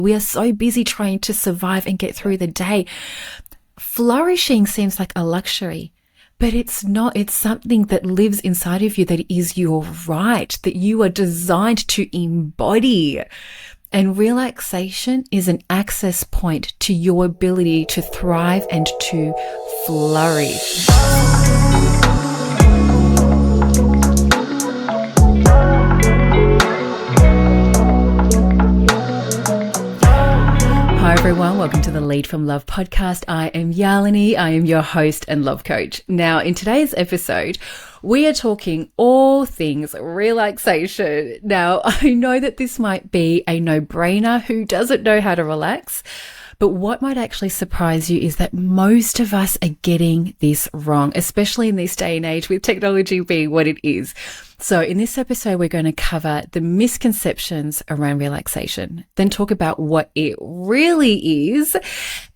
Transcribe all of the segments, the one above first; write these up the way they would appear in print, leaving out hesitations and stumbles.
We are so busy trying to survive and get through the day. Flourishing seems like a luxury, but it's not. It's something that lives inside of you, that is your right, that you are designed to embody. And relaxation is an access point to your ability to thrive and to flourish. Hi everyone, welcome to the Lead from Love podcast. I am Yalini, I am your host and love coach. Now in today's episode, we are talking all things relaxation. Now I know that this might be a no-brainer. Who doesn't know how to relax? But what might actually surprise you is that most of us are getting this wrong, especially in this day and age with technology being what it is. So in this episode, we're going to cover the misconceptions around relaxation, then talk about what it really is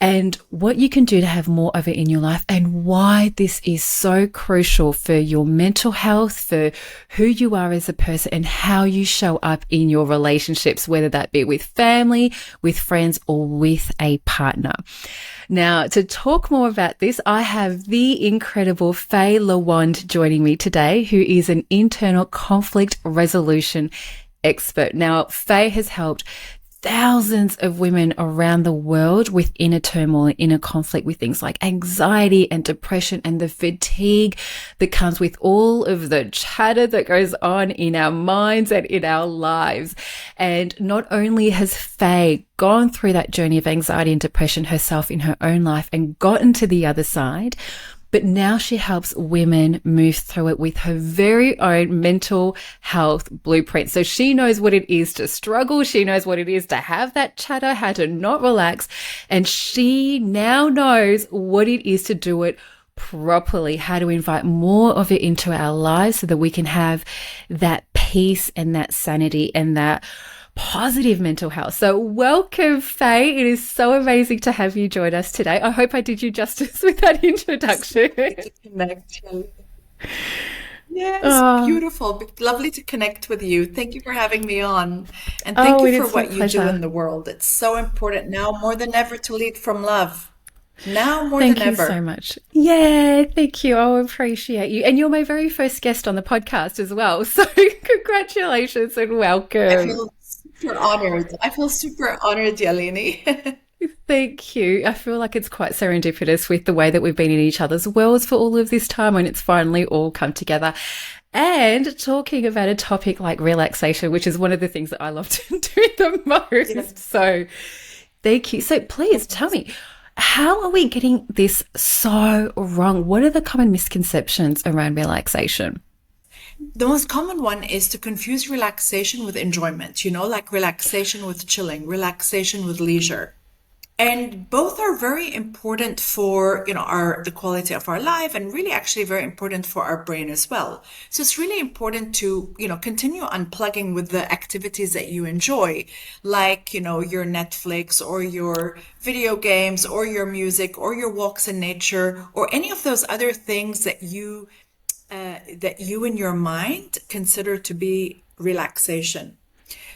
and what you can do to have more of it in your life and why this is so crucial for your mental health, for who you are as a person and how you show up in your relationships, whether that be with family, with friends, or with a partner. Now, to talk more about this, I have the incredible Faye Lawand joining me today, who is an internal conflict resolution expert. Now, Faye has helped thousands of women around the world with inner turmoil, inner conflict with things like anxiety and depression and the fatigue that comes with all of the chatter that goes on in our minds and in our lives. And not only has Faye gone through that journey of anxiety and depression herself in her own life and gotten to the other side, but now she helps women move through it with her very own mental health blueprint. So she knows what it is to struggle. She knows what it is to have that chatter, how to not relax. And she now knows what it is to do it properly, how to invite more of it into our lives so that we can have that peace and that sanity and that positive mental health. So welcome, Faye. It is so amazing to have you join us today. I hope I did you justice with that introduction. Yes, beautiful. Lovely to connect with you. Thank you for having me on. And thank you for what you do in the world. It's so important now more than ever to lead from love. Now more than ever. Thank you so much. Yeah, thank you. I appreciate you. And you're my very first guest on the podcast as well. So congratulations and welcome. I feel super honored, Yalini. Thank you. I feel like it's quite serendipitous with the way that we've been in each other's worlds for all of this time and it's finally all come together. And talking about a topic like relaxation, which is one of the things that I love to do the most. Yeah. So thank you. So please tell me, how are we getting this so wrong? What are the common misconceptions around relaxation? The most common one is to confuse relaxation with enjoyment, like relaxation with chilling, relaxation with leisure. And both are very important for, the quality of our life and really actually very important for our brain as well. So it's really important to, continue unplugging with the activities that you enjoy, like, your Netflix or your video games or your music or your walks in nature or any of those other things that you in your mind consider to be relaxation.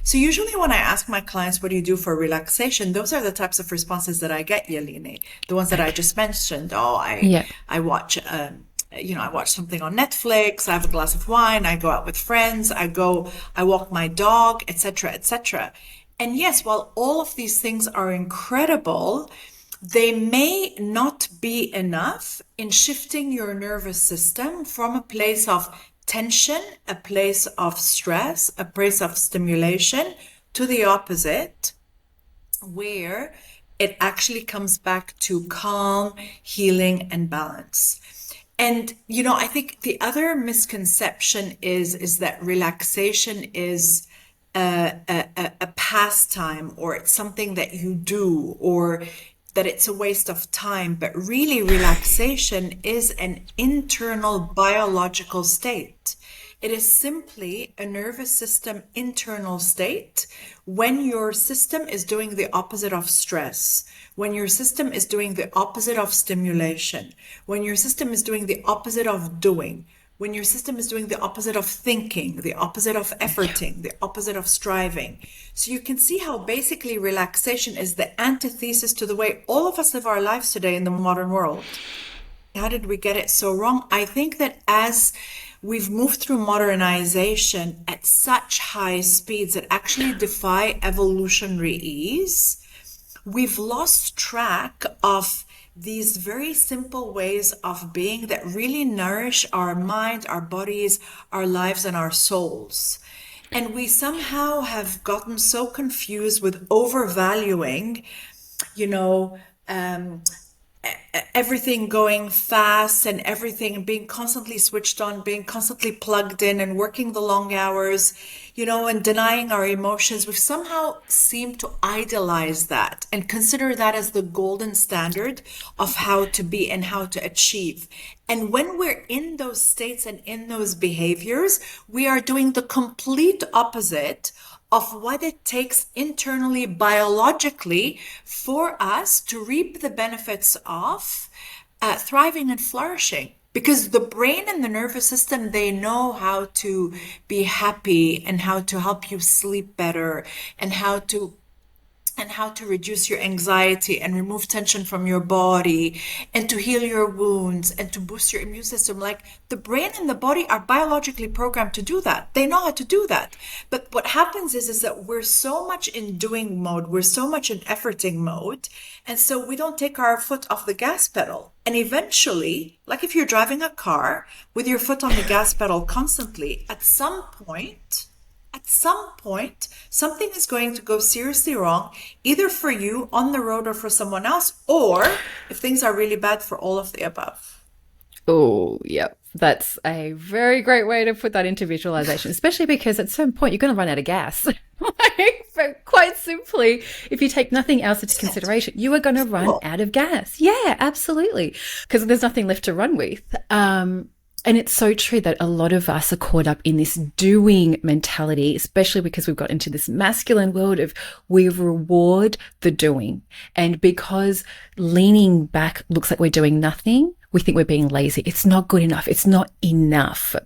So usually when I ask my clients, what do you do for relaxation? Those are the types of responses that I get, Yalini. The ones that I just mentioned. I watch, I watch something on Netflix. I have a glass of wine. I go out with friends. I walk my dog, etc., etc. And yes, while all of these things are incredible, they may not be enough in shifting your nervous system from a place of tension, a place of stress, a place of stimulation, to the opposite, where it actually comes back to calm, healing, and balance. And, I think the other misconception is that relaxation is a pastime, or it's something that you do, or that it's a waste of time. But really, relaxation is an internal biological state. It is simply a nervous system internal state when your system is doing the opposite of stress, when your system is doing the opposite of stimulation, when your system is doing the opposite of doing. when your system is doing the opposite of thinking, the opposite of efforting, the opposite of striving. So you can see how basically relaxation is the antithesis to the way all of us live our lives today in the modern world. How did we get it so wrong? I think that as we've moved through modernization at such high speeds that actually defy evolutionary ease, we've lost track of these very simple ways of being that really nourish our mind, our bodies, our lives, and our souls. And we somehow have gotten so confused with overvaluing, you know, everything going fast and everything being constantly switched on, being constantly plugged in and working the long hours, you know, and denying our emotions. We've somehow seemed to idolize that and consider that as the golden standard of how to be and how to achieve. And when we're in those states and in those behaviors, we are doing the complete opposite of what it takes internally, biologically, for us to reap the benefits of thriving and flourishing. Because the brain and the nervous system, they know how to be happy and how to help you sleep better and how to reduce your anxiety and remove tension from your body and to heal your wounds and to boost your immune system. Like, the brain and the body are biologically programmed to do that. They know how to do that. But what happens is that we're so much in doing mode, we're so much in efforting mode, and so we don't take our foot off the gas pedal. And eventually, like if you're driving a car with your foot on the gas pedal constantly, at some point, something is going to go seriously wrong, either for you on the road or for someone else, or if things are really bad, for all of the above. Oh, yep. That's a very great way to put that into visualization, especially because at some point you're going to run out of gas. But quite simply, if you take nothing else into consideration, you are going to run out of gas. Yeah, absolutely. Because there's nothing left to run with. And it's so true that a lot of us are caught up in this doing mentality, especially because we've got into this masculine world of we reward the doing. And because leaning back looks like we're doing nothing, we think we're being lazy. It's not good enough. It's not enough.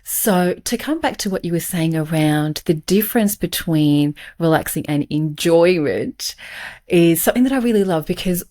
So to come back to what you were saying around the difference between relaxing and enjoyment is something that I really love, because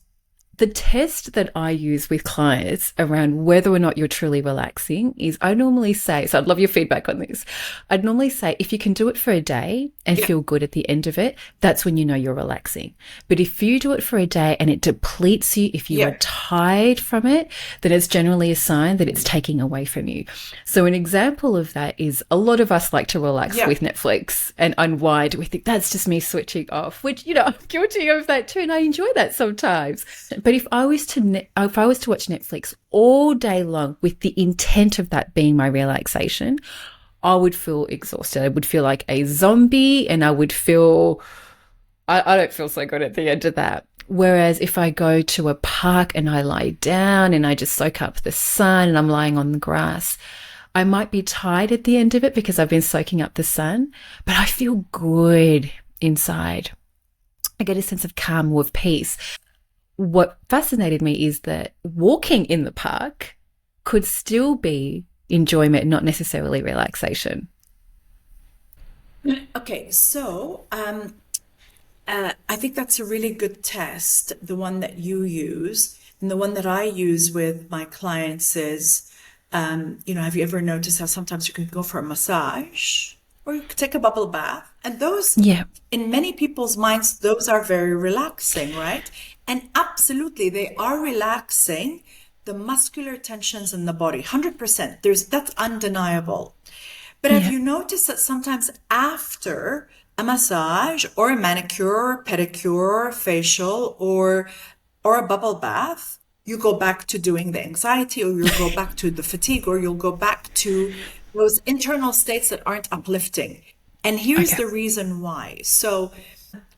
the test that I use with clients around whether or not you're truly relaxing is, I normally say, so I'd love your feedback on this. I'd normally say if you can do it for a day and feel good at the end of it, that's when you know you're relaxing. But if you do it for a day and it depletes you, if you are tired from it, then it's generally a sign that it's taking away from you. So an example of that is a lot of us like to relax with Netflix and unwind. We think that's just me switching off, which, you know, I'm guilty of that too, and I enjoy that sometimes. But if I was to watch Netflix all day long with the intent of that being my relaxation, I would feel exhausted. I would feel like a zombie, and I would feel, I don't feel so good at the end of that. Whereas if I go to a park and I lie down and I just soak up the sun and I'm lying on the grass, I might be tired at the end of it because I've been soaking up the sun, but I feel good inside. I get a sense of calm or of peace. What fascinated me is that walking in the park could still be enjoyment, not necessarily relaxation. Okay, so I think that's a really good test, the one that you use. And the one that I use with my clients is, you know, have you ever noticed how sometimes you can go for a massage or you could take a bubble bath? And those, in many people's minds, those are very relaxing, right? And absolutely, they are relaxing the muscular tensions in the body, 100%. That's undeniable. But have you noticed that sometimes after a massage or a manicure, pedicure, facial, or a bubble bath, you go back to doing the anxiety, or you'll go back to the fatigue, or you'll go back to those internal states that aren't uplifting. And here's the reason why. So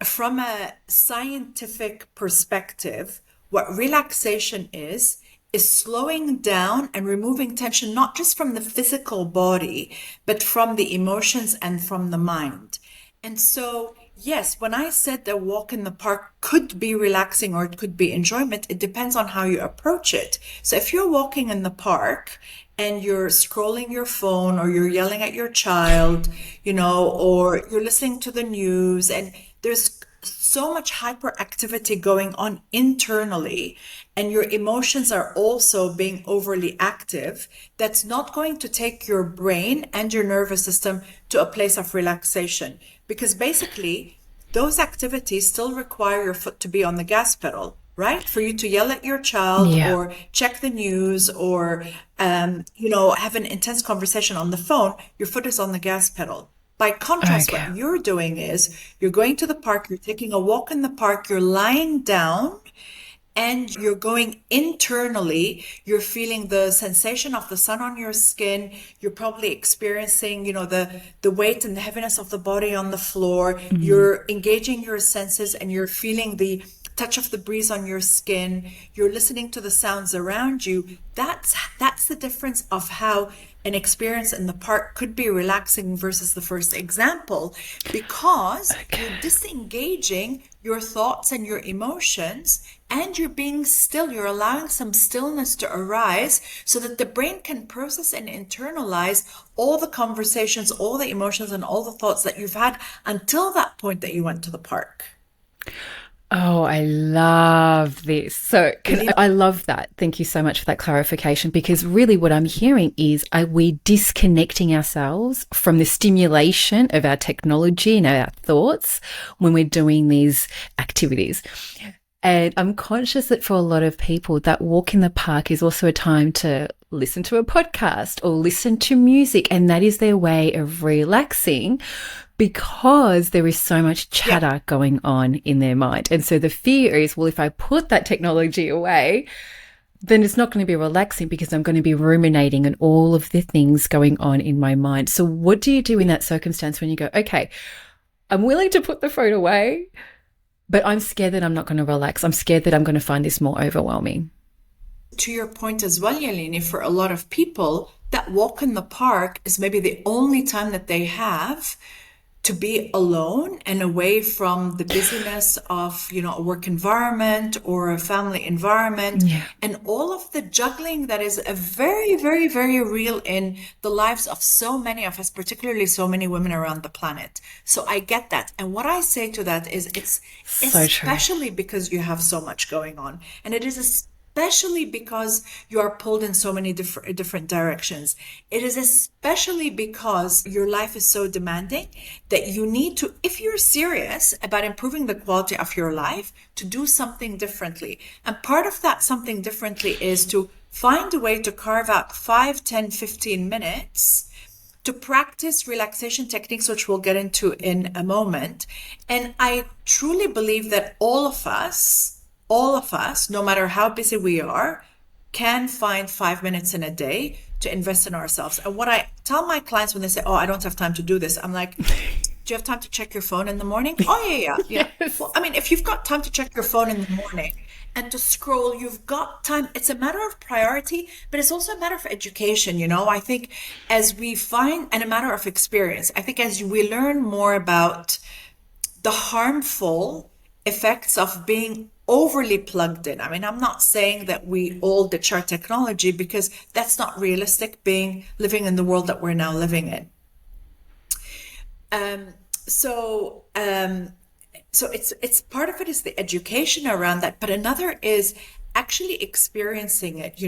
from a scientific perspective, what relaxation is slowing down and removing tension, not just from the physical body, but from the emotions and from the mind. And so, yes, when I said that walk in the park could be relaxing or it could be enjoyment, it depends on how you approach it. So if you're walking in the park and you're scrolling your phone or you're yelling at your child, or you're listening to the news, and there's so much hyperactivity going on internally, and your emotions are also being overly active, that's not going to take your brain and your nervous system to a place of relaxation. Because basically, those activities still require your foot to be on the gas pedal, right? For you to yell at your child Yeah. or check the news or, have an intense conversation on the phone, your foot is on the gas pedal. By contrast, Okay. what you're doing is you're going to the park, you're taking a walk in the park, you're lying down, and you're going internally. You're feeling the sensation of the sun on your skin. You're probably experiencing, the weight and the heaviness of the body on the floor. You're engaging your senses, and you're feeling the touch of the breeze on your skin. You're listening to the sounds around you. That's the difference of how an experience in the park could be relaxing versus the first example, because you're disengaging your thoughts and your emotions, and you're being still. You're allowing some stillness to arise so that the brain can process and internalize all the conversations, all the emotions, and all the thoughts that you've had until that point that you went to the park. Oh, I love this. I love that. Thank you so much for that clarification, because really what I'm hearing is, are we disconnecting ourselves from the stimulation of our technology and our thoughts when we're doing these activities? And I'm conscious that for a lot of people, that walk in the park is also a time to listen to a podcast or listen to music, and that is their way of relaxing, because there is so much chatter going on in their mind. And so the fear is, well, if I put that technology away, then it's not going to be relaxing, because I'm going to be ruminating on all of the things going on in my mind. So what do you do in that circumstance when you go, okay, I'm willing to put the phone away, but I'm scared that I'm not going to relax. I'm scared that I'm going to find this more overwhelming. To your point as well, Yeleni, for a lot of people, that walk in the park is maybe the only time that they have to be alone and away from the busyness of, a work environment or a family environment, and all of the juggling that is a very, very, very real in the lives of so many of us, particularly so many women around the planet. So I get that. And what I say to that is, it's So especially because you have so much going on, and it is especially because you are pulled in so many different directions. It is especially because your life is so demanding that you need to, if you're serious about improving the quality of your life, to do something differently. And part of that something differently is to find a way to carve out 5, 10, 15 minutes to practice relaxation techniques, which we'll get into in a moment. And I truly believe that all of us, no matter how busy we are, can find 5 minutes in a day to invest in ourselves. And what I tell my clients when they say, oh, I don't have time to do this, I'm like, do you have time to check your phone in the morning? Oh, yeah. Yes. Well, I mean, if you've got time to check your phone in the morning and to scroll, you've got time. It's a matter of priority, but it's also a matter of education. I think as we find, and a matter of experience, I think as we learn more about the harmful effects of being overly plugged in. I mean, I'm not saying that we all ditch our technology, because that's not realistic, living in the world that we're now living in. So it's part of it is the education around that, but another is actually experiencing it,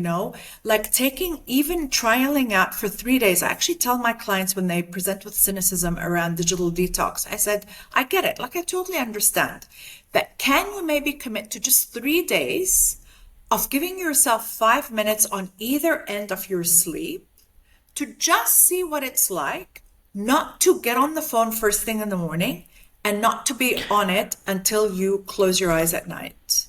like even trialing out for 3 days. I actually tell my clients when they present with cynicism around digital detox, I said, I get it. Like, I totally understand. But can you maybe commit to just 3 days of giving yourself 5 minutes on either end of your sleep to just see what it's like, not to get on the phone first thing in the morning, and not to be on it until you close your eyes at night.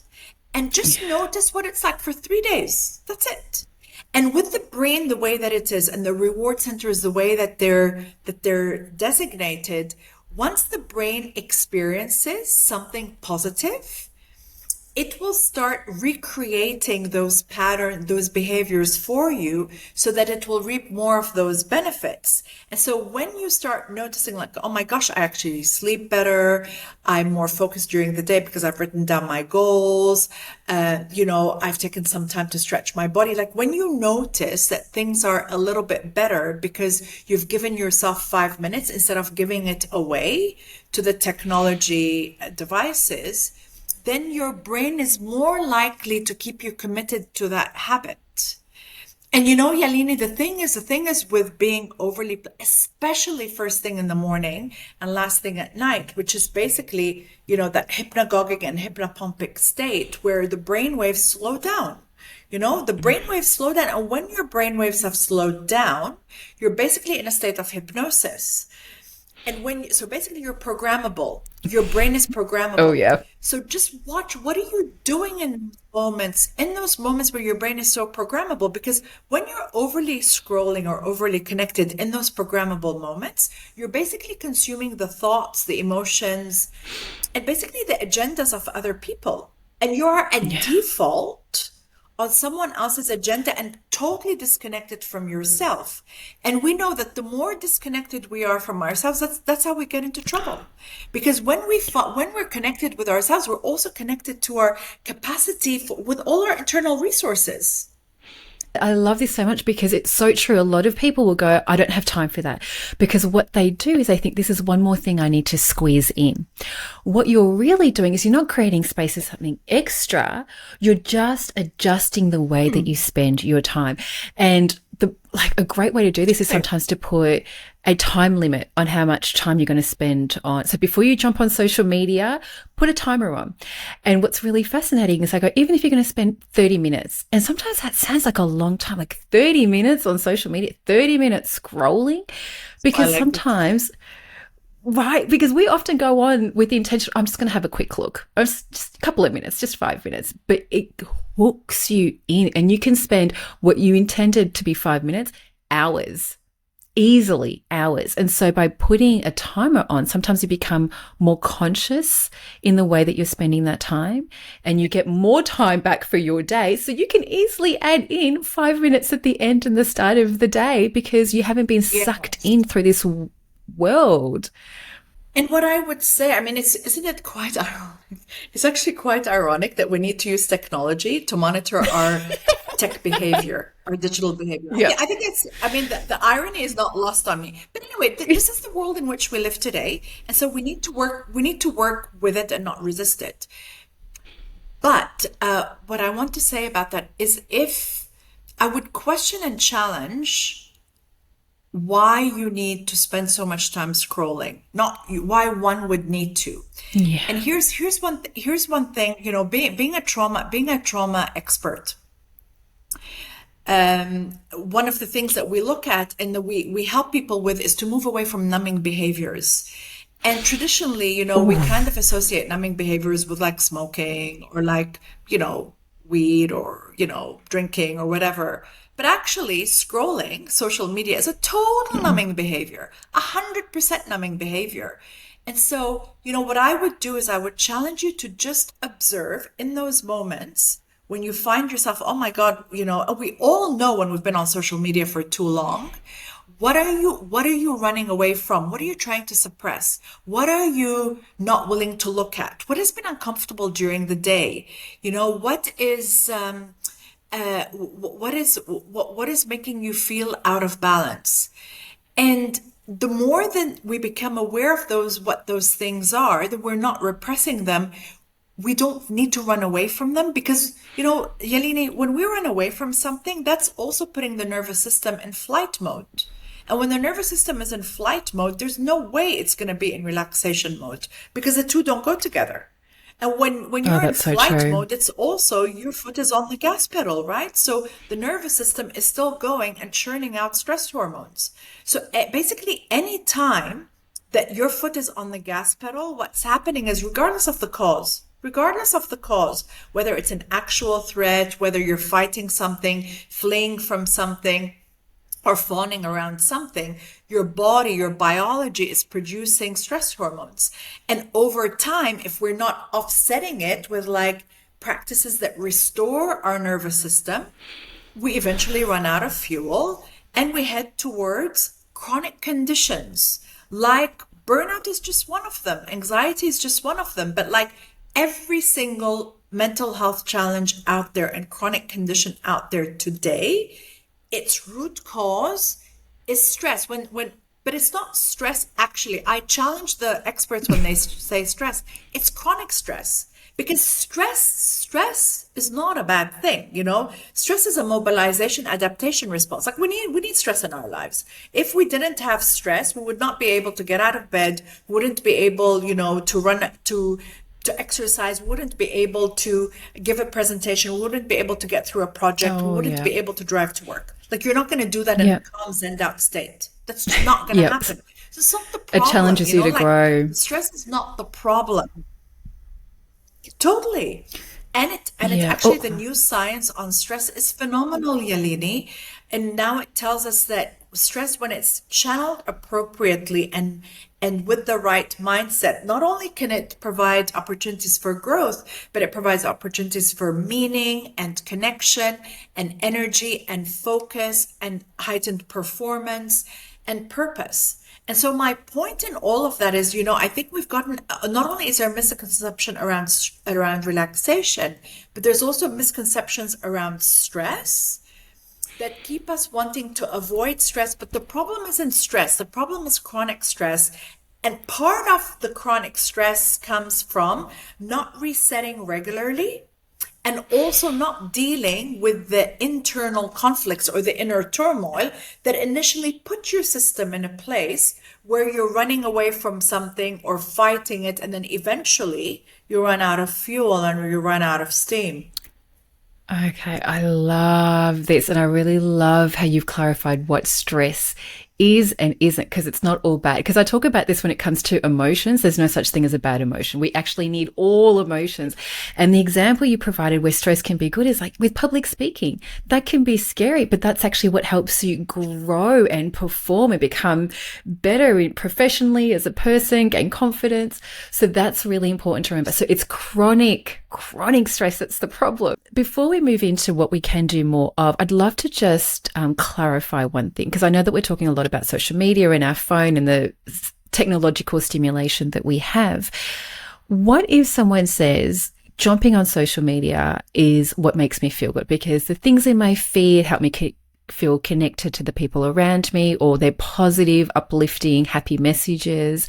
And just notice what it's like for 3 days. That's it. And with the brain the way that it is, and the reward centers the way that they're designated, once the brain experiences something positive, it will start recreating those patterns, those behaviors for you so that it will reap more of those benefits. And so when you start noticing like, oh my gosh, I actually sleep better. I'm more focused during the day because I've written down my goals. I've taken some time to stretch my body. Like when you notice that things are a little bit better because you've given yourself 5 minutes instead of giving it away to the technology devices, then your brain is more likely to keep you committed to that habit. And Yalini, the thing is with being overly, especially first thing in the morning and last thing at night, which is basically, that hypnagogic and hypnopompic state where the brain waves slow down. The brain waves slow down. And when your brain waves have slowed down, you're basically in a state of hypnosis. And so basically you're programmable. Your brain is programmable. Oh, yeah. So just watch, what are you doing in those moments where your brain is so programmable? Because when you're overly scrolling or overly connected in those programmable moments, you're basically consuming the thoughts, the emotions, and basically the agendas of other people. And you're at default on someone else's agenda and totally disconnected from yourself. And we know that the more disconnected we are from ourselves, that's how we get into trouble. Because when we're connected with ourselves, we're also connected to our capacity with all our internal resources. I love this so much because it's so true. A lot of people will go, I don't have time for that. Because what they do is they think this is one more thing I need to squeeze in. What you're really doing is you're not creating space for something extra. You're just adjusting the way that you spend your time. And a great way to do this is sometimes to put a time limit on how much time you're going to spend on. So before you jump on social media, put a timer on. And what's really fascinating is even if you're going to spend 30 minutes, and sometimes that sounds like a long time, like 30 minutes on social media, 30 minutes scrolling, because sometimes, right, because we often go on with the intention, I'm just going to have a quick look. Just a couple of minutes, just 5 minutes, but it hooks you in and you can spend what you intended to be 5 minutes, hours. Easily hours. And so by putting a timer on, sometimes you become more conscious in the way that you're spending that time and you get more time back for your day. So you can easily add in 5 minutes at the end and the start of the day because you haven't been sucked in through this world. And what I would say, isn't it quite ironic? It's actually quite ironic that we need to use technology to monitor our tech behavior, our digital behavior. Yeah. I think the irony is not lost on me. But anyway, this is the world in which we live today. And so we need to work with it and not resist it. But what I want to say about that is if I would question and challenge why you need to spend so much time scrolling, not why one would need to. Yeah. And here's one thing, being a trauma expert. One of the things that we look at and that we help people with is to move away from numbing behaviors. And traditionally, we kind of associate numbing behaviors with like smoking or like, weed or, drinking or whatever. But actually, scrolling social media is a total numbing behavior, 100% numbing behavior. And so, what I would do is I would challenge you to just observe in those moments when you find yourself, oh my God, we all know when we've been on social media for too long. What are you running away from? What are you trying to suppress? What are you not willing to look at? What has been uncomfortable during the day? What is making you feel out of balance? And the more that we become aware of what those things are, that we're not repressing them, we don't need to run away from them because, Yalini, when we run away from something, that's also putting the nervous system in flight mode. And when the nervous system is in flight mode, there's no way it's going to be in relaxation mode because the two don't go together. And when you're in flight mode, it's also your foot is on the gas pedal, right? So the nervous system is still going and churning out stress hormones. So basically any time that your foot is on the gas pedal, what's happening is regardless of the cause, whether it's an actual threat, whether you're fighting something, fleeing from something, or fawning around something, your body, your biology is producing stress hormones. And over time, if we're not offsetting it with like practices that restore our nervous system, we eventually run out of fuel and we head towards chronic conditions. Like burnout is just one of them, anxiety is just one of them, but like every single mental health challenge out there and chronic condition out there today, its root cause is stress. But it's not stress actually. I challenge the experts when they say stress. It's chronic stress. Because stress is not a bad thing, you know. Stress is a mobilization adaptation response. Like we need stress in our lives. If we didn't have stress, we would not be able to get out of bed, wouldn't be able, you know, to run to exercise, wouldn't be able to give a presentation, wouldn't be able to get through a project, wouldn't be able to drive to work. Like you're not going to do that in a calm, zened out state. That's just not going to happen. So it's not the problem. It challenges you to grow. Stress is not the problem. Totally. And it's actually the new science on stress is phenomenal, Yalini. And now it tells us that stress, when it's channeled appropriately and with the right mindset, not only can it provide opportunities for growth, but it provides opportunities for meaning and connection and energy and focus and heightened performance and purpose. And so my point in all of that is, you know, I think we've gotten, not only is there a misconception around relaxation, but there's also misconceptions around stress that keep us wanting to avoid stress. But the problem isn't stress. The problem is chronic stress. And part of the chronic stress comes from not resetting regularly and also not dealing with the internal conflicts or the inner turmoil that initially put your system in a place where you're running away from something or fighting it, and then eventually you run out of fuel and you run out of steam. Okay, I love this. And I really love how you've clarified what stress is and isn't, because it's not all bad. Because I talk about this when it comes to emotions. There's no such thing as a bad emotion. We actually need all emotions. And the example you provided where stress can be good is like with public speaking. That can be scary, but that's actually what helps you grow and perform and become better professionally as a person, gain confidence. So that's really important to remember. So it's chronic stress that's the problem. Before we move into what we can do more of, I'd love to just clarify one thing, because I know that we're talking a lot about social media and our phone and the technological stimulation that we have. What if someone says, jumping on social media is what makes me feel good because the things in my feed help me feel connected to the people around me, or they're positive, uplifting, happy messages?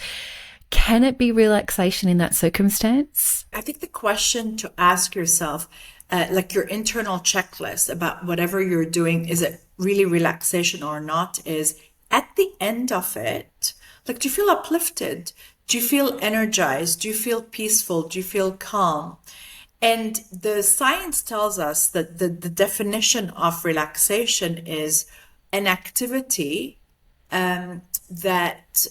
Can it be relaxation in that circumstance? I think the question to ask yourself, like your internal checklist about whatever you're doing, is it really relaxation or not, is at the end of it, like, do you feel uplifted? Do you feel energized? Do you feel peaceful? Do you feel calm? And the science tells us that the definition of relaxation is an activity that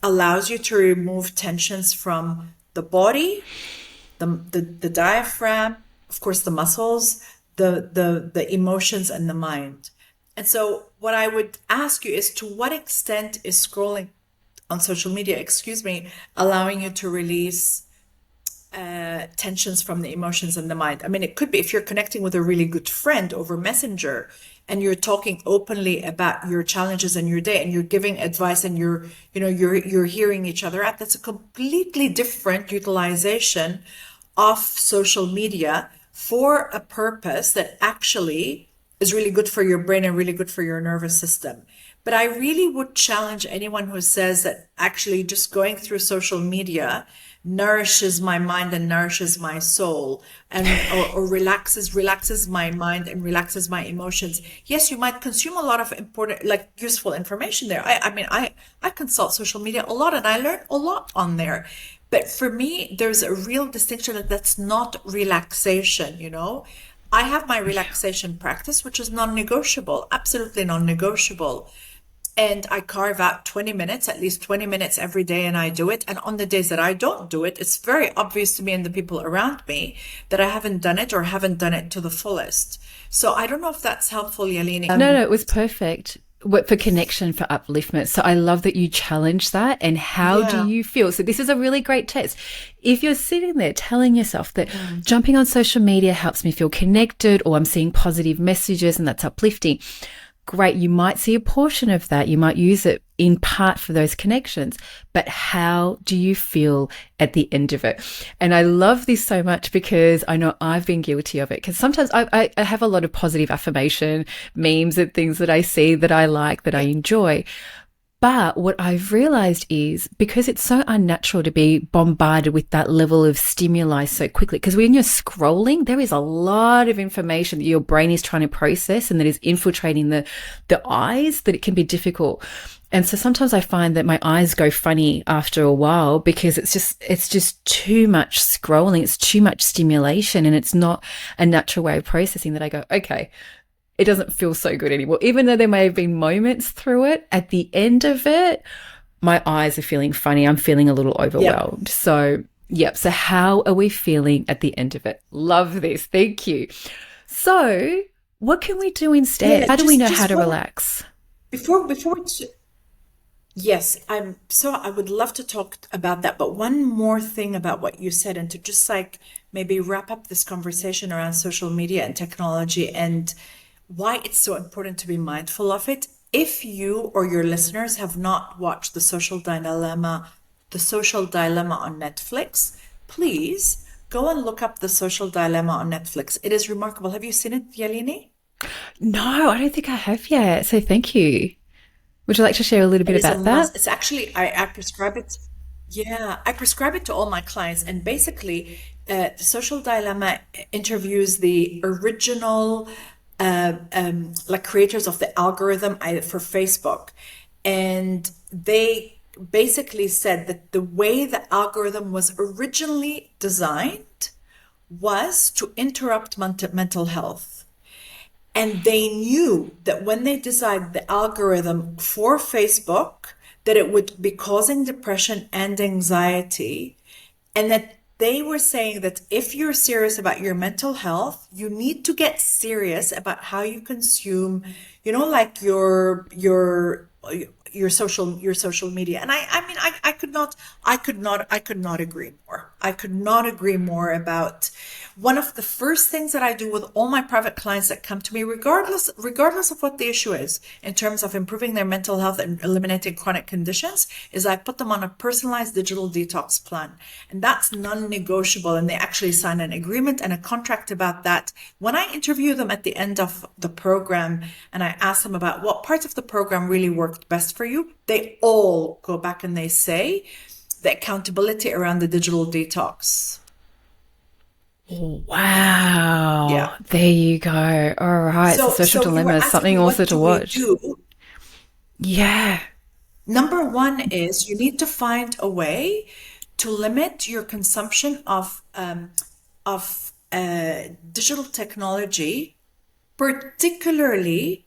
allows you to remove tensions from the body, the diaphragm, of course, the muscles, the emotions, and the mind. And so what I would ask you is, to what extent is scrolling on social media, allowing you to release tensions from the emotions and the mind? I mean, it could be if you're connecting with a really good friend over Messenger and you're talking openly about your challenges in your day and you're giving advice and you're hearing each other out. That's a completely different utilization of social media for a purpose that actually is really good for your brain and really good for your nervous system. But I really would challenge anyone who says that actually just going through social media nourishes my mind and nourishes my soul, and or relaxes my mind and relaxes my emotions. Yes, you might consume a lot of important, like, useful information there. I mean, I consult social media a lot and I learn a lot on there. But for me, there's a real distinction that that's not relaxation, you know? I have my relaxation practice, which is non-negotiable, absolutely non-negotiable. And I carve out 20 minutes, at least 20 minutes every day, and I do it. And on the days that I don't do it, it's very obvious to me and the people around me that I haven't done it or haven't done it to the fullest. So I don't know if that's helpful, Yalini. No, it was perfect. what for connection, for upliftment. So I love that you challenge that. And how do Yeah. you feel? So this is a really great test. If you're sitting there telling yourself that jumping on social media helps me feel connected, or I'm seeing positive messages and that's uplifting, great. You might see a portion of that. You might use it in part for those connections, but how do you feel at the end of it? And I love this so much because I know I've been guilty of it, because sometimes I have a lot of positive affirmation memes and things that I see that I like, that I enjoy. But what I've realized is, because it's so unnatural to be bombarded with that level of stimuli so quickly, because when you're scrolling, there is a lot of information that your brain is trying to process and that is infiltrating the eyes, that it can be difficult. And so sometimes I find that my eyes go funny after a while, because it's just too much scrolling. It's too much stimulation, and it's not a natural way of processing that I go, okay, it doesn't feel so good anymore. Even though there may have been moments through it, at the end of it, my eyes are feeling funny. I'm feeling a little Yeah. overwhelmed. So, yep. So how are we feeling at the end of it? Love this. Thank you. So what can we do instead? Yeah. How do we know how Just to one relax? before yes, I would love to talk about that, but one more thing about what you said, and to just like maybe wrap up this conversation around social media and technology and why it's so important to be mindful of it. If you or your listeners have not watched The Social Dilemma on Netflix, please go and look up The Social Dilemma on Netflix. It is remarkable. Have you seen it, Yalini? No, I don't think I have yet. So thank you. Would you like to share a little It bit is a about that? must. It's actually, I prescribe it. Yeah, I prescribe it to all my clients. And basically, the Social Dilemma interviews the original, like creators of the algorithm for Facebook. And they basically said that the way the algorithm was originally designed was to interrupt mental health. And they knew that when they designed the algorithm for Facebook, that it would be causing depression and anxiety, and that they were saying that if you're serious about your mental health, you need to get serious about how you consume, like your social media. And I mean, I could not agree more. I could not agree more about one of the first things that I do with all my private clients that come to me, regardless of what the issue is, in terms of improving their mental health and eliminating chronic conditions, is I put them on a personalized digital detox plan. And that's non-negotiable. And they actually sign an agreement and a contract about that. When I interview them at the end of the program and I ask them about what parts of the program really worked best for you, they all go back and they say the accountability around the digital detox. Wow. Yeah. There you go. All right. So social So you were dilemma is asking something me, also what to do we watch. do? Yeah. Number one is you need to find a way to limit your consumption of digital technology, particularly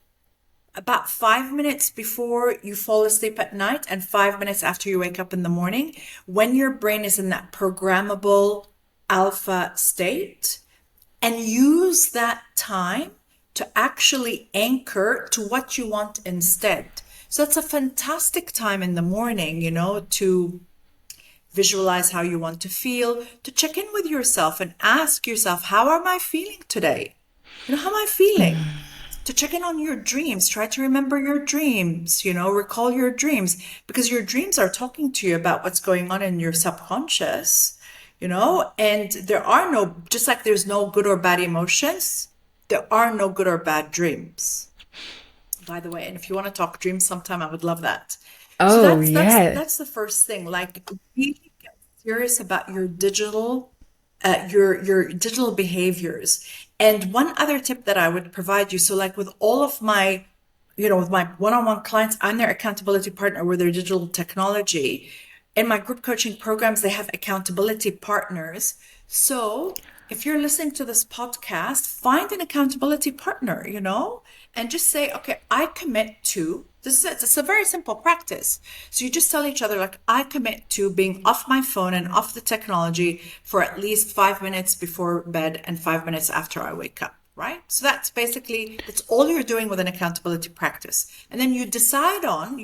about 5 minutes before you fall asleep at night and 5 minutes after you wake up in the morning, when your brain is in that programmable alpha state, and use that time to actually anchor to what you want instead. So it's a fantastic time in the morning, to visualize how you want to feel, to check in with yourself and ask yourself, how am I feeling today? How am I feeling? To check in on your dreams, try to remember your dreams, recall your dreams, because your dreams are talking to you about what's going on in your subconscious, and just like there's no good or bad emotions, there are no good or bad dreams, by the way. And if you want to talk dreams sometime, I would love that. So Oh, yeah. that's the first thing. Like, really get serious about your digital behaviors. And one other tip that I would provide you, so like with all of my, with my one-on-one clients, I'm their accountability partner with their digital technology. In my group coaching programs, they have accountability partners. So if you're listening to this podcast, find an accountability partner, and just say, okay, I commit to this. It's a very simple practice. So you just tell each other, like, I commit to being off my phone and off the technology for at least 5 minutes before bed and 5 minutes after I wake up. right? So that's all you're doing with an accountability practice. And then you decide on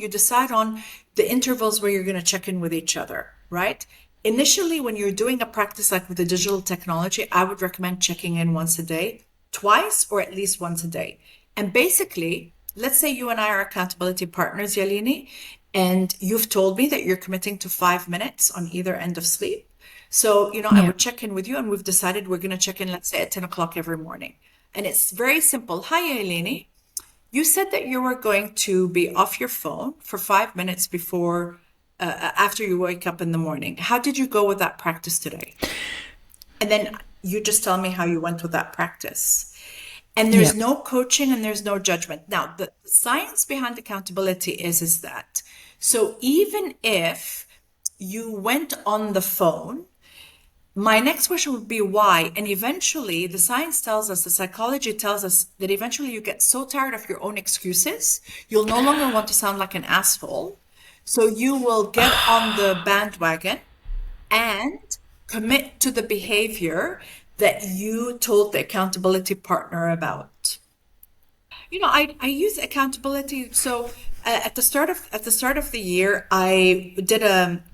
the intervals where you're going to check in with each other, right? Initially, when you're doing a practice like with the digital technology, I would recommend checking in once a day, twice, or at least once a day. And basically, let's say you and I are accountability partners, Yalini, and you've told me that you're committing to 5 minutes on either end of sleep. So, I Yeah. would check in with you, and we've decided we're going to check in, let's say, at 10 o'clock every morning. And it's very simple. Hi, Yalini. You said that you were going to be off your phone for 5 minutes after you wake up in the morning. How did you go with that practice today? And then you just tell me how you went with that practice. And Yeah. there's no coaching and there's no judgment. Now, the science behind accountability is that, so even if you went on the phone, my next question would be why? And eventually, the science tells us, the psychology tells us that eventually you get so tired of your own excuses, you'll no longer want to sound like an asshole. So you will get on the bandwagon and commit to the behavior that you told the accountability partner about. I use accountability. So at the start of the year, I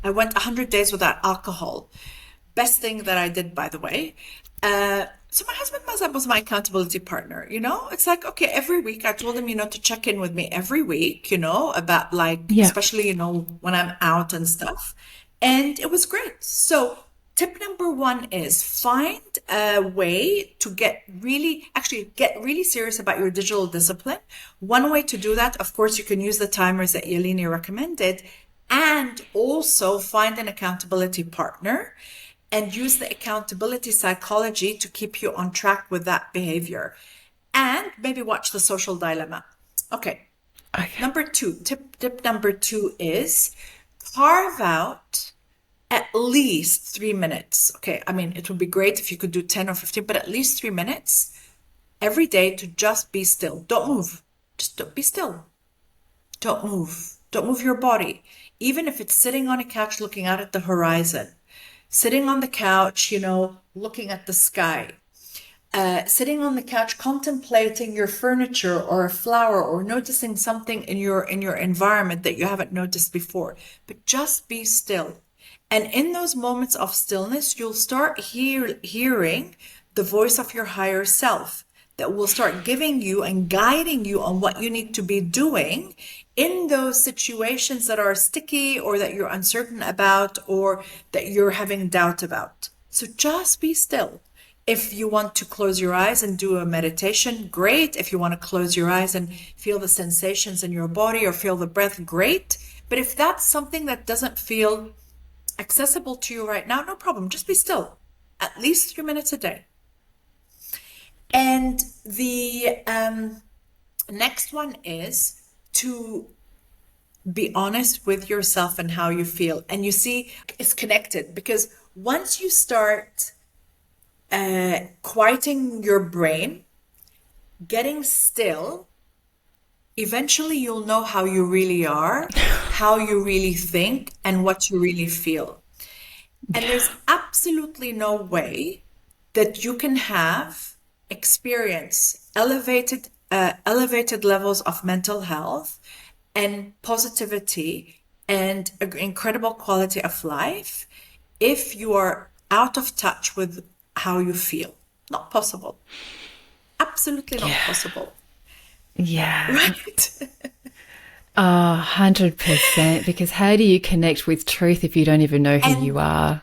went 100 days without alcohol. Best thing that I did, by the way. So my husband was my accountability partner. It's like, okay, every week I told him, to check in with me every week, about like, Yeah. especially, when I'm out and stuff. And it was great. So tip number one is find a way to get really serious about your digital discipline. One way to do that, of course, you can use the timers that Yelini recommended, and also find an accountability partner and use the accountability psychology to keep you on track with that behavior. And maybe watch The Social Dilemma. Okay. Okay. Tip number two is carve out at least 3 minutes. Okay. I mean, it would be great if you could do 10 or 15, but at least 3 minutes every day to just be still. Don't move. Just don't be still. Don't move. Don't move your body. Even if it's sitting on a couch looking out at the horizon, sitting on the couch, looking at the sky, sitting on the couch, contemplating your furniture or a flower, or noticing something in your environment that you haven't noticed before. But just be still. And in those moments of stillness, you'll start hearing the voice of your higher self that will start giving you and guiding you on what you need to be doing in those situations that are sticky or that you're uncertain about or that you're having doubt about. So just be still. If you want to close your eyes and do a meditation, great. If you want to close your eyes and feel the sensations in your body or feel the breath, great. But if that's something that doesn't feel accessible to you right now, no problem. Just be still. At least 3 minutes a day. And the next one is to be honest with yourself and how you feel. And you see, it's connected because once you start quieting your brain, getting still, eventually you'll know how you really are, how you really think, and what you really feel. And there's absolutely no way that you can experience elevated levels of mental health and positivity and an incredible quality of life if you are out of touch with how you feel. Not possible. Absolutely not possible. Yeah. Right? 100%. Because how do you connect with truth if you don't even know who you are?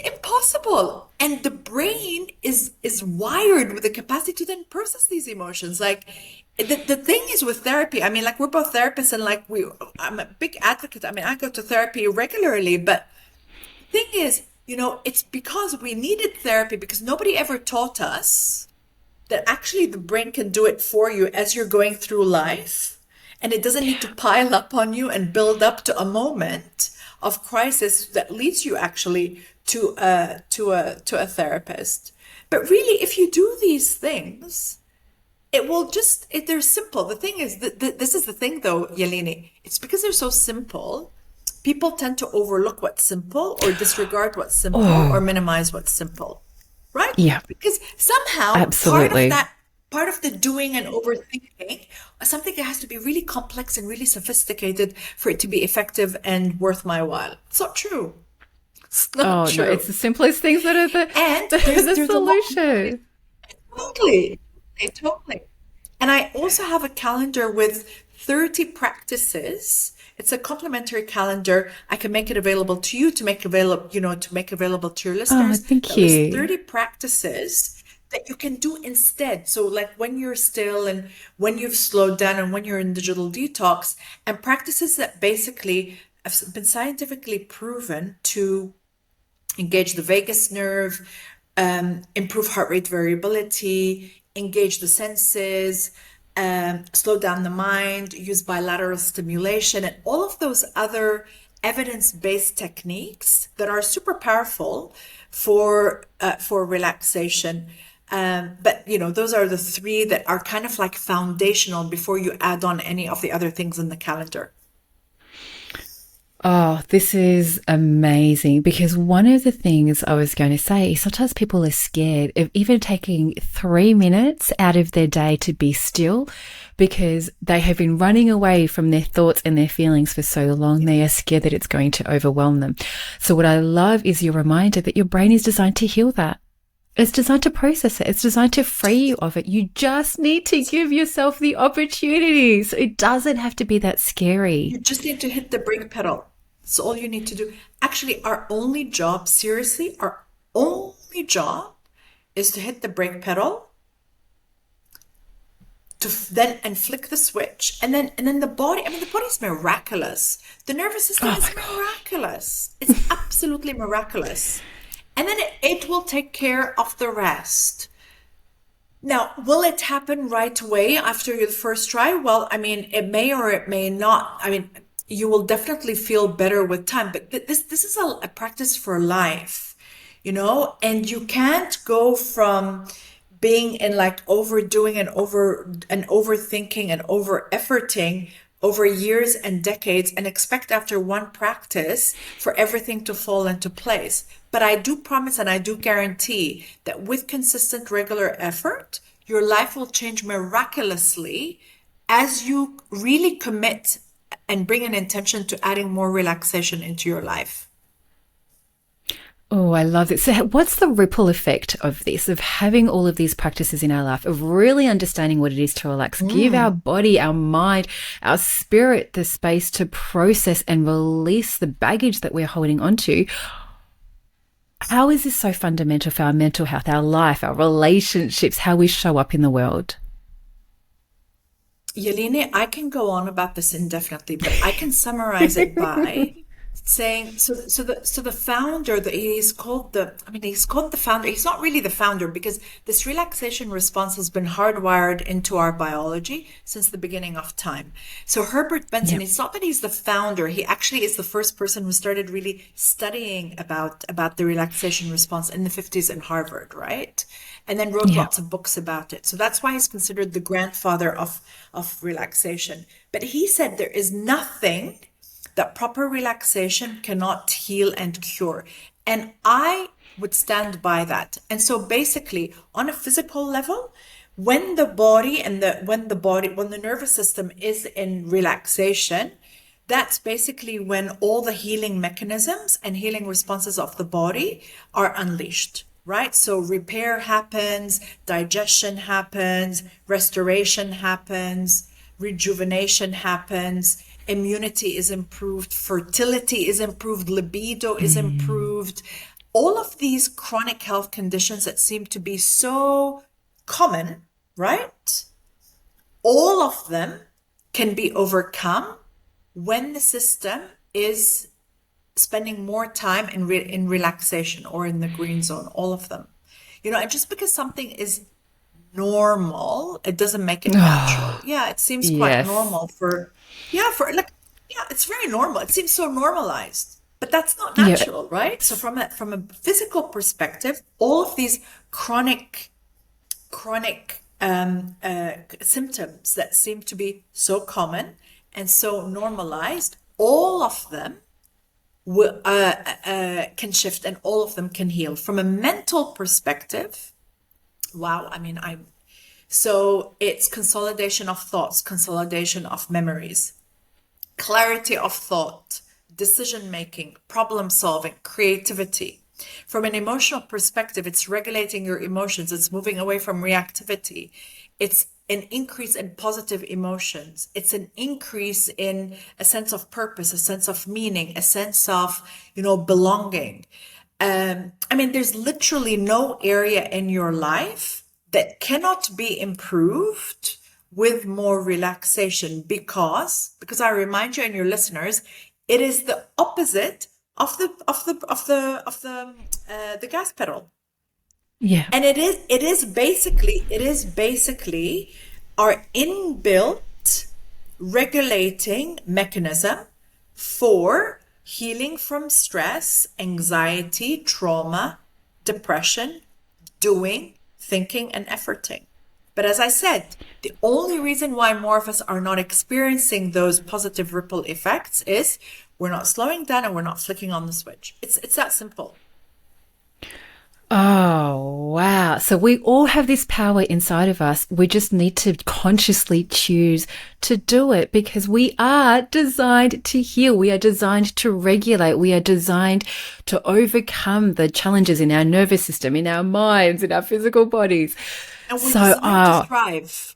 Impossible. And the brain is wired with the capacity to then process these emotions. Like the thing is with therapy, I mean, like we're both therapists and like I'm a big advocate. I mean, I go to therapy regularly, but the thing is, it's because we needed therapy because nobody ever taught us that actually the brain can do it for you as you're going through life. And it doesn't need to pile up on you and build up to a moment of crisis that leads you actually to a therapist. But really, if you do these things, they're simple. The thing is, this is the thing though, Yelini, it's because they're so simple, people tend to overlook what's simple or disregard what's simple or minimize what's simple. right? Yeah, Because somehow absolutely. part of the doing and overthinking, something that has to be really complex and really sophisticated for it to be effective and worth my while. It's not true. It's not Oh no, true. it's the simplest things that are And the there's a lot more. solution. Totally. Totally. And I also have a calendar with 30 practices. It's a complimentary calendar. I can make it available to you to make available, to make available to your Oh, listeners. thank That lists you. 30 practices that you can do instead. So like when you're still and when you've slowed down and when you're in digital detox, and practices that basically have been scientifically proven to engage the vagus nerve, improve heart rate variability, engage the senses, slow down the mind, use bilateral stimulation, and all of those other evidence-based techniques that are super powerful for relaxation. But those are the three that are kind of like foundational before you add on any of the other things in the calendar. Oh, this is amazing because one of the things I was going to say is sometimes people are scared of even taking 3 minutes out of their day to be still because they have been running away from their thoughts and their feelings for so long. They are scared that it's going to overwhelm them. So what I love is your reminder that your brain is designed to heal that. It's designed to process it. It's designed to free you of it. You just need to give yourself the opportunity. So it doesn't have to be that scary. You just need to hit the brake pedal. That's all you need to do. Actually, our only job, seriously, our only job is to hit the brake pedal then and flick the switch. And then the body, I mean, the body's miraculous. The nervous system Oh is my God. miraculous. It's absolutely miraculous. And then it will take care of the rest. Now, will it happen right away after your first try? Well, I mean, it may or it may not. I mean, you will definitely feel better with time, but this is a practice for life, and you can't go from being in like overdoing and overthinking and over efforting over years and decades and expect after one practice for everything to fall into place. But I do promise and I do guarantee that with consistent regular effort, your life will change miraculously as you really commit and bring an intention to adding more relaxation into your life. Oh, I love it. So, what's the ripple effect of this, of having all of these practices in our life, of really understanding what it is to relax, give our body, our mind, our spirit the space to process and release the baggage that we're holding onto? How is this so fundamental for our mental health, our life, our relationships, how we show up in the world? Yelene, I can go on about this indefinitely, but I can summarize it by saying so the founder that he's called the founder. He's not really the founder because this relaxation response has been hardwired into our biology since the beginning of time. So Herbert Benson, Yep. it's not that he's the founder, he actually is the first person who started really studying about the relaxation response in the 50s in Harvard, right? And then wrote Yeah. lots of books about it. So that's why he's considered the grandfather of relaxation. But he said there is nothing that proper relaxation cannot heal and cure. And I would stand by that. And so basically, on a physical level, when the body and when the nervous system is in relaxation, that's basically when all the healing mechanisms and healing responses of the body are unleashed, right? So repair happens, digestion happens, restoration happens, rejuvenation happens, immunity is improved, fertility is improved, libido is Mm. improved. All of these chronic health conditions that seem to be so common, right? All of them can be overcome when the system is spending more time in relaxation or in the green zone, all of them. And just because something is normal, it doesn't make it natural. Oh, Yeah, it seems quite yes. normal yeah, it's very normal. It seems so normalized, but that's not Yeah. natural, right? So from a physical perspective, all of these chronic symptoms that seem to be so common and so normalized, all of them can shift, and all of them can heal. From a mental perspective, wow, I mean, so it's consolidation of thoughts, consolidation of memories, clarity of thought, decision making, problem solving, creativity. From an emotional perspective, it's regulating your emotions, it's moving away from reactivity, it's an increase in positive emotions, it's an increase in a sense of purpose, a sense of meaning, a sense of, belonging. I mean, there's literally no area in your life that cannot be improved with more relaxation, because I remind you and your listeners, it is the opposite of the gas pedal. Yeah. And it is basically our inbuilt regulating mechanism for healing from stress, anxiety, trauma, depression, doing, thinking, and efforting. But as I said, the only reason why more of us are not experiencing those positive ripple effects is we're not slowing down and we're not flicking on the switch. It's that simple. Oh, wow. So we all have this power inside of us. We just need to consciously choose to do it because we are designed to heal. We are designed to regulate. We are designed to overcome the challenges in our nervous system, in our minds, in our physical bodies. And we're So, designed to thrive.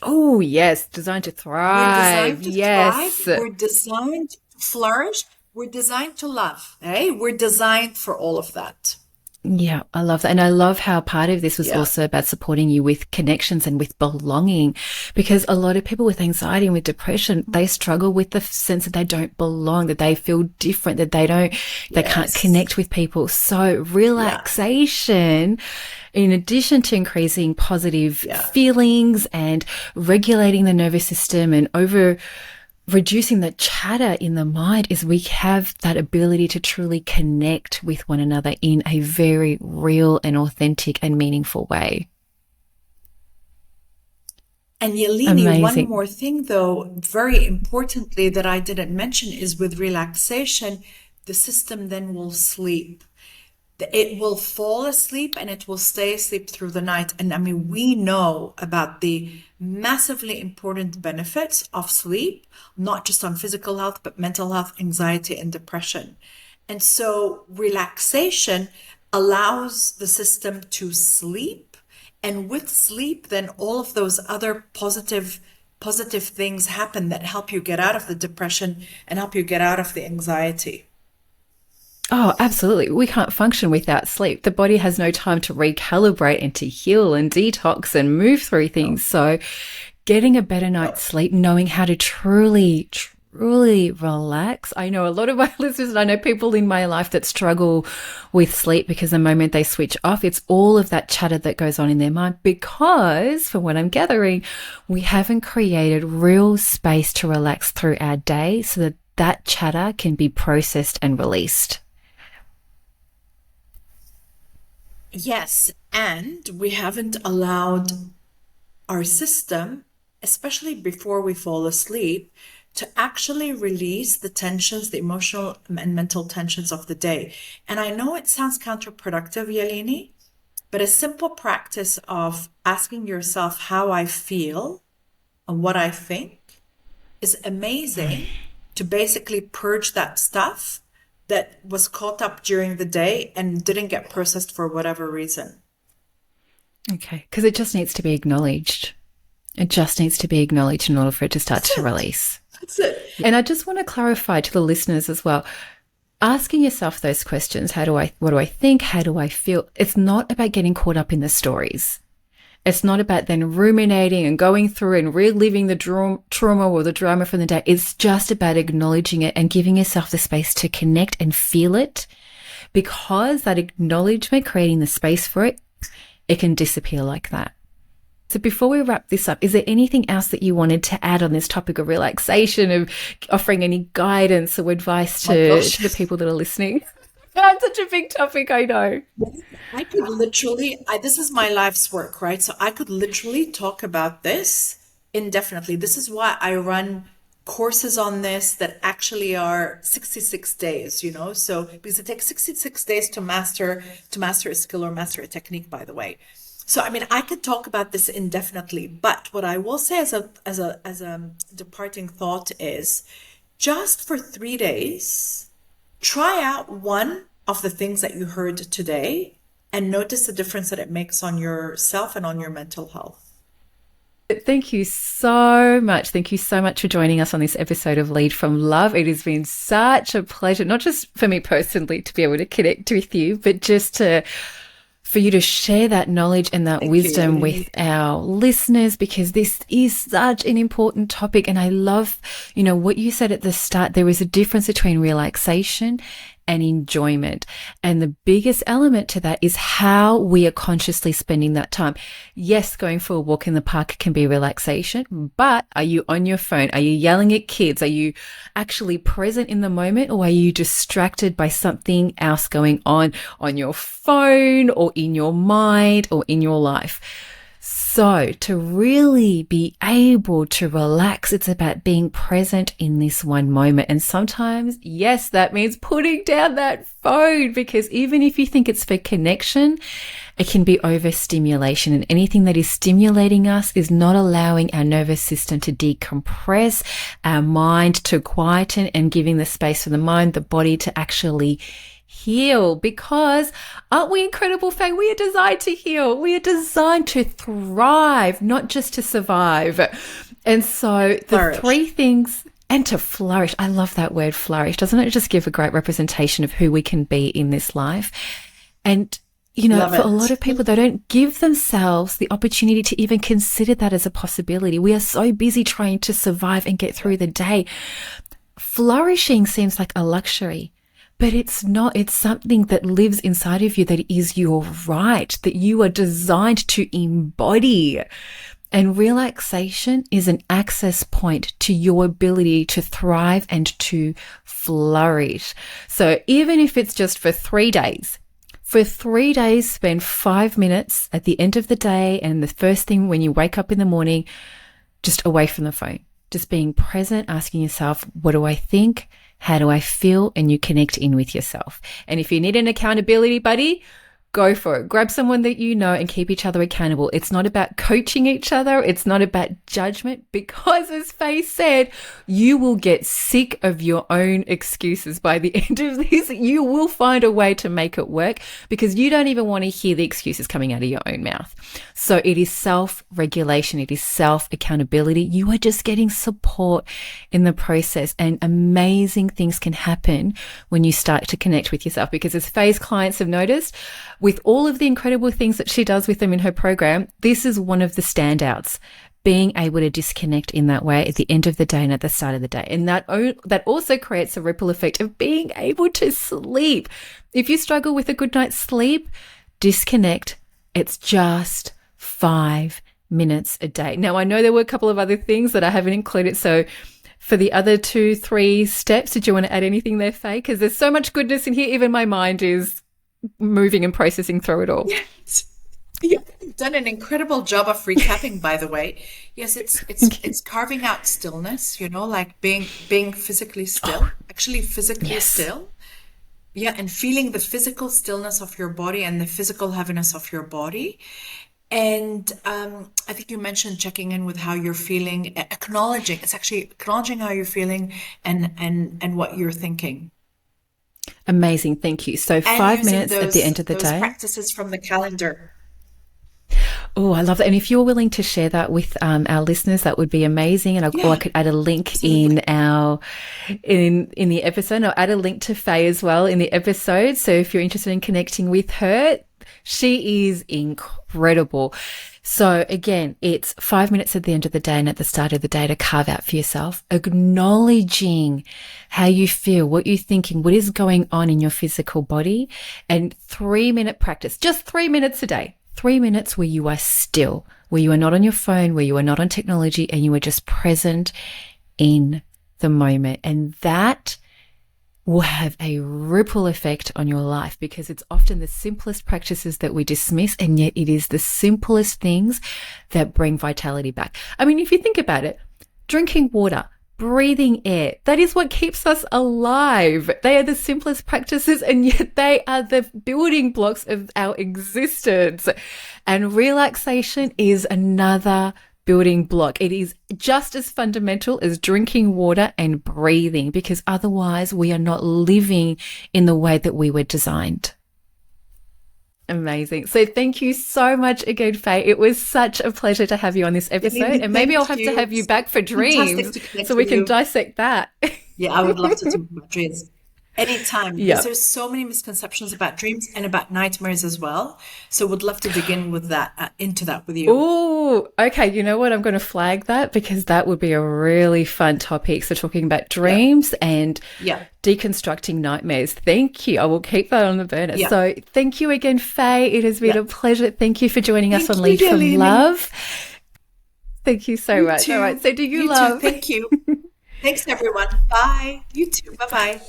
oh, yes, designed to We're thrive. designed to thrive. Yes. We're designed to flourish. We're designed to love. Hey, we're designed for all of that. Yeah, I love that. And I love how part of this was Yeah. also about supporting you with connections and with belonging, because a lot of people with anxiety and with depression, they struggle with the sense that they don't belong, that they feel different, that they can't Yes. connect with people. So Yeah. relaxation, in addition to increasing positive Yeah. feelings and regulating the nervous system and reducing the chatter in the mind, is we have that ability to truly connect with one another in a very real and authentic and meaningful way. And Yelini, one Amazing. more thing though, very importantly that I didn't mention is with relaxation, the system then will sleep. It will fall asleep and it will stay asleep through the night. And I mean, we know about the massively important benefits of sleep, not just on physical health, but mental health, anxiety, and depression. And so relaxation allows the system to sleep. And with sleep, then all of those other positive things happen that help you get out of the depression and help you get out of the anxiety. Oh, absolutely. We can't function without sleep. The body has no time to recalibrate and to heal and detox and move through No, things. So, getting a better no. night's sleep, knowing how to truly, truly relax. I know a lot of my listeners, and I know people in my life that struggle with sleep because the moment they switch off, it's all of that chatter that goes on in their mind because, from what I'm gathering, we haven't created real space to relax through our day so that that chatter can be processed and released. Yes, and we haven't allowed our system, especially before we fall asleep, to actually release the tensions, the emotional and mental tensions of the day. And I know it sounds counterproductive, Yelini, but a simple practice of asking yourself how I feel and what I think is amazing to basically purge that stuff that was caught up during the day and didn't get processed for whatever reason. Okay, because it just needs to be acknowledged. It just needs to be acknowledged in order for it to start That's to it. release. That's it. And I just want to clarify to the listeners as well, asking yourself those questions, what do I think? How do I feel? It's not about getting caught up in the stories. It's not about then ruminating and going through and reliving the trauma or the drama from the day. It's just about acknowledging it and giving yourself the space to connect and feel it, because that acknowledgement, creating the space for it, it can disappear like that. So before we wrap this up, is there anything else that you wanted to add on this topic of relaxation, of offering any guidance or advice Oh my to the gosh. people that are listening? That's such a big topic, I know. I could literally, this is my life's work, right? So I could literally talk about this indefinitely. This is why I run courses on this that actually are 66 days, so because it takes 66 days to master a skill or master a technique, by the way. So, I mean, I could talk about this indefinitely, but what I will say as a departing thought is just for 3 days, try out one of the things that you heard today and notice the difference that it makes on yourself and on your mental health. Thank you so much. Thank you so much for joining us on this episode of Lead from Love. It has been such a pleasure, not just for me personally to be able to connect with you, but just for you to share that knowledge and that wisdom with our listeners, because this is such an important topic. And I love, what you said at the start. There is a difference between relaxation and enjoyment. And the biggest element to that is how we are consciously spending that time. Yes, going for a walk in the park can be relaxation, but are you on your phone? Are you yelling at kids? Are you actually present in the moment, or are you distracted by something else going on your phone or in your mind or in your life? So to really be able to relax, it's about being present in this one moment. And sometimes, yes, that means putting down that phone, because even if you think it's for connection, it can be overstimulation. And anything that is stimulating us is not allowing our nervous system to decompress, our mind to quieten, and giving the space for the mind, the body to actually heal. Because aren't we incredible, Faye? We are designed to heal. We are designed to thrive, not just to survive. And so the three things, and to flourish. I love that word, flourish. Doesn't it just give a great representation of who we can be in this life? And a lot of people, they don't give themselves the opportunity to even consider that as a possibility. We are so busy trying to survive and get through the day. Flourishing seems like a luxury. But it's not. It's something that lives inside of you, that is your right, that you are designed to embody. And relaxation is an access point to your ability to thrive and to flourish. So even if it's just for 3 days, spend 5 minutes at the end of the day and the first thing when you wake up in the morning, just away from the phone, just being present, asking yourself, what do I think? How do I feel? And you connect in with yourself. And if you need an accountability buddy, go for it. Grab someone that you know and keep each other accountable. It's not about coaching each other. It's not about judgment, because as Faye said, you will get sick of your own excuses by the end of this. You will find a way to make it work, because you don't even want to hear the excuses coming out of your own mouth. So it is self-regulation. It is self-accountability. You are just getting support in the process, and amazing things can happen when you start to connect with yourself. Because as Faye's clients have noticed, with all of the incredible things that she does with them in her program, this is one of the standouts, being able to disconnect in that way at the end of the day and at the start of the day. And that also creates a ripple effect of being able to sleep. If you struggle with a good night's sleep, disconnect. It's just 5 minutes a day. Now, I know there were a couple of other things that I haven't included. So for the other 2-3 steps, did you want to add anything there, Faye? Because there's so much goodness in here. Even my mind is moving and processing through it all. Yes. Yeah, you've done an incredible job of recapping, by the way. Yes, it's carving out stillness, like being physically still, actually physically still. Yeah, and feeling the physical stillness of your body and the physical heaviness of your body. And I think you mentioned checking in with how you're feeling, acknowledging how you're feeling and what you're thinking. Amazing. Thank you. So 5 minutes at the end of the day. Practices from the calendar. Oh, I love that. And if you're willing to share that with our listeners, that would be amazing. And I could add a link in the episode. I'll add a link to Faye as well in the episode. So if you're interested in connecting with her, she is incredible. So again, it's 5 minutes at the end of the day and at the start of the day to carve out for yourself, acknowledging how you feel, what you're thinking, what is going on in your physical body, and 3-minute practice, just 3 minutes a day, 3 minutes where you are still, where you are not on your phone, where you are not on technology, and you are just present in the moment. And that will have a ripple effect on your life, because it's often the simplest practices that we dismiss, and yet it is the simplest things that bring vitality back. I mean, if you think about it, drinking water, breathing air. That is what keeps us alive. They are the simplest practices, and yet they are the building blocks of our existence. And relaxation is another building block. It is just as fundamental as drinking water and breathing, because otherwise we are not living in the way that we were designed. Amazing. So thank you so much again, Faye. It was such a pleasure to have you on this episode. And maybe I'll have to have you back for dreams so we can dissect that. Yeah, I would love to talk about dreams anytime, because there's so many misconceptions about dreams and about nightmares as well. So would love to dig in with that, into that with you. Oh, okay. You know what? I'm going to flag that, because that would be a really fun topic. So talking about dreams and deconstructing nightmares. Thank you. I will keep that on the burner. So thank you again, Faye. It has been a pleasure. Thank you for joining us on Lead from Love. Thank you so much. Too. All right. So do you love? Thank you. Thanks, everyone. Bye. You too. Bye-bye.